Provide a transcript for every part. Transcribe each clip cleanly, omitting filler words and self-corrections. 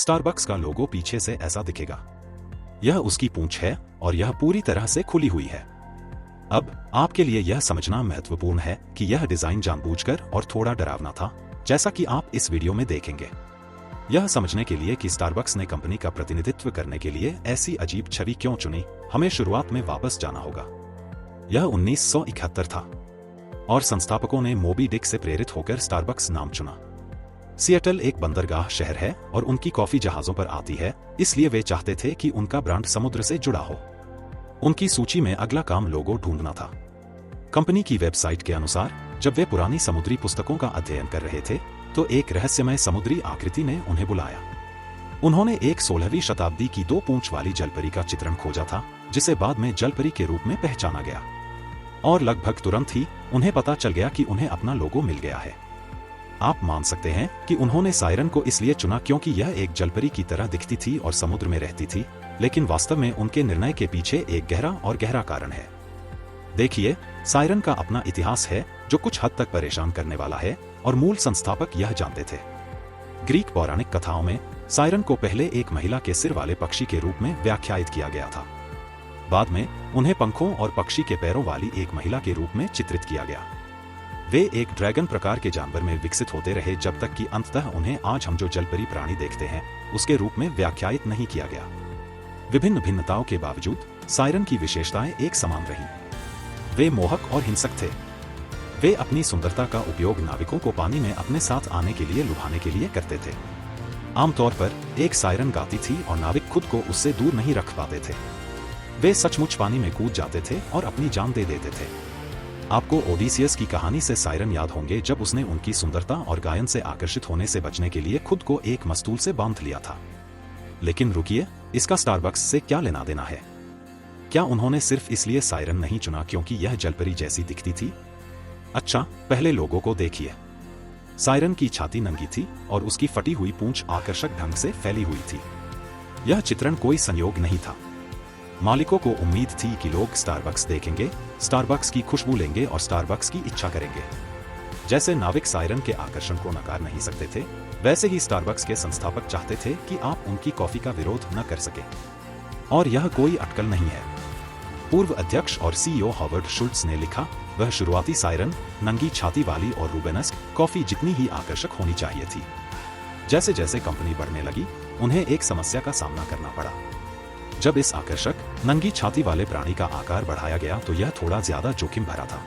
Starbucks का लोगो पीछे से ऐसा दिखेगा। यह उसकी पूंछ है और यह पूरी तरह से खुली हुई है। अब आपके लिए यह समझना महत्वपूर्ण है कि यह डिजाइन जानबूझकर और थोड़ा डरावना था, जैसा कि आप इस वीडियो में देखेंगे। यह समझने के लिए कि स्टारबक्स ने कंपनी का प्रतिनिधित्व करने के लिए ऐसी अजीब छवि क्यों चुनी, हमें शुरुआत में वापस जाना होगा। यह 1971 था और संस्थापकों ने मोबी डिक से प्रेरित होकर स्टारबक्स नाम चुना। सिएटल एक बंदरगाह शहर है और उनकी कॉफी जहाजों पर आती है, इसलिए वे चाहते थे कि उनका ब्रांड समुद्र से जुड़ा हो। उनकी सूची में अगला काम लोगो ढूंढना था। कंपनी की वेबसाइट के अनुसार जब वे पुरानी समुद्री पुस्तकों का अध्ययन कर रहे थे तो एक रहस्यमय समुद्री आकृति ने उन्हें बुलाया। उन्होंने एक 16वीं शताब्दी की 2 पूंछ वाली जलपरी का चित्रण खोजा था, जिसे बाद में जलपरी के रूप में पहचाना गया। और लगभग तुरंत ही उन्हें पता चल गया कि उन्हें अपना लोगो मिल गया है। आप मान सकते हैं कि उन्होंने सायरन को इसलिए चुना क्योंकि यह एक जलपरी की तरह दिखती थी और समुद्र में रहती थी, लेकिन वास्तव में उनके निर्णय के पीछे एक गहरा कारण है। देखिए, सायरन का अपना इतिहास है जो कुछ हद तक परेशान करने वाला है और मूल संस्थापक यह जानते थे। ग्रीक पौराणिक कथाओं में सायरन को पहले एक महिला के सिर वाले पक्षी के रूप में व्याख्यायित किया गया था। बाद में उन्हें पंखों और पक्षी के पैरों वाली एक महिला के रूप में चित्रित किया गया। वे एक ड्रैगन प्रकार के जानवर में विकसित होते रहे जब तक कि अंततः उन्हें आज हम जो जलपरी प्राणी देखते हैं उसके रूप में व्याख्यायित नहीं किया गया। विभिन्न भिन्नताओं के बावजूद सायरन की विशेषताएं एक समान रहीं। वे मोहक और हिंसक थे। वे अपनी सुंदरता का उपयोग नाविकों को पानी में अपने साथ आने के लिए लुभाने के लिए करते थे। आमतौर पर एक सायरन गाती थी और नाविक खुद को उससे दूर नहीं रख पाते थे। वे सचमुच पानी में कूद जाते थे और अपनी जान दे देते थे। आपको ओडिसियस की कहानी से सायरन याद होंगे जब उसने उनकी सुंदरता और गायन से आकर्षित होने से बचने के लिए खुद को एक मस्तूल से बांध लिया था। लेकिन रुकिए, इसका स्टारबक्स से क्या लेना देना है? क्या उन्होंने सिर्फ इसलिए सायरन नहीं चुना क्योंकि यह जलपरी जैसी दिखती थी? अच्छा, पहले लोगों को देखिए। सायरन की छाती नंगी थी और उसकी फटी हुई पूंछ आकर्षक ढंग से फैली हुई थी। यह चित्रण कोई संयोग नहीं था। मालिकों को उम्मीद थी कि लोग स्टारबक्स देखेंगे, स्टारबक्स की खुशबू लेंगे और स्टारबक्स की इच्छा करेंगे। जैसे नाविक सायरन के आकर्षण को नकार नहीं सकते थे, वैसे ही स्टारबक्स के संस्थापक चाहते थे कि आप उनकी कॉफी का विरोध न कर सके। और यह कोई अटकल नहीं है। पूर्व अध्यक्ष और सीईओ हॉवर्ड शुल्ट्ज ने लिखा, वह शुरुआती सायरन नंगी छाती वाली और रूबेनेस्क कॉफी जितनी ही आकर्षक होनी चाहिए थी। जैसे जैसे कंपनी बढ़ने लगी, उन्हें एक समस्या का सामना करना पड़ा। जब इस आकर्षक नंगी छाती वाले प्राणी का आकार बढ़ाया गया तो यह थोड़ा ज्यादा जोखिम भरा था।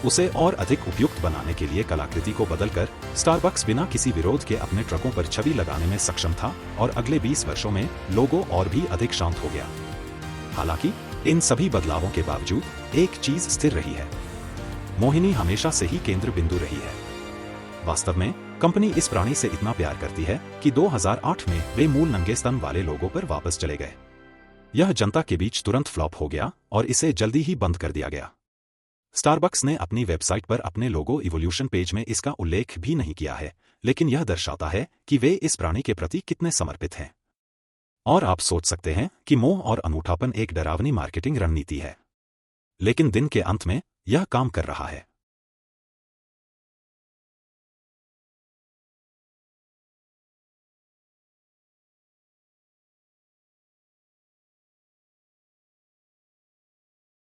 उसे और अधिक उपयुक्त बनाने के लिए कलाकृति को बदलकर स्टारबक्स बिना किसी विरोध के अपने ट्रकों पर छवि लगाने में सक्षम था और अगले 20 वर्षों में लोगो और भी अधिक शांत हो गया। हालांकि इन सभी बदलावों के बावजूद एक चीज स्थिर रही है। मोहिनी हमेशा से ही केंद्र बिंदु रही है। वास्तव में कंपनी इस प्राणी से इतना प्यार करती है कि 2008 में वे मूल नंगे स्तन वाले लोगों पर वापस चले गए। यह जनता के बीच तुरंत फ्लॉप हो गया और इसे जल्दी ही बंद कर दिया गया। स्टारबक्स ने अपनी वेबसाइट पर अपने लोगो इवोल्यूशन पेज में इसका उल्लेख भी नहीं किया है, लेकिन यह दर्शाता है कि वे इस प्राणी के प्रति कितने समर्पित हैं। और आप सोच सकते हैं कि मोह और अनूठापन एक डरावनी मार्केटिंग रणनीति है, लेकिन दिन के अंत में यह काम कर रहा है।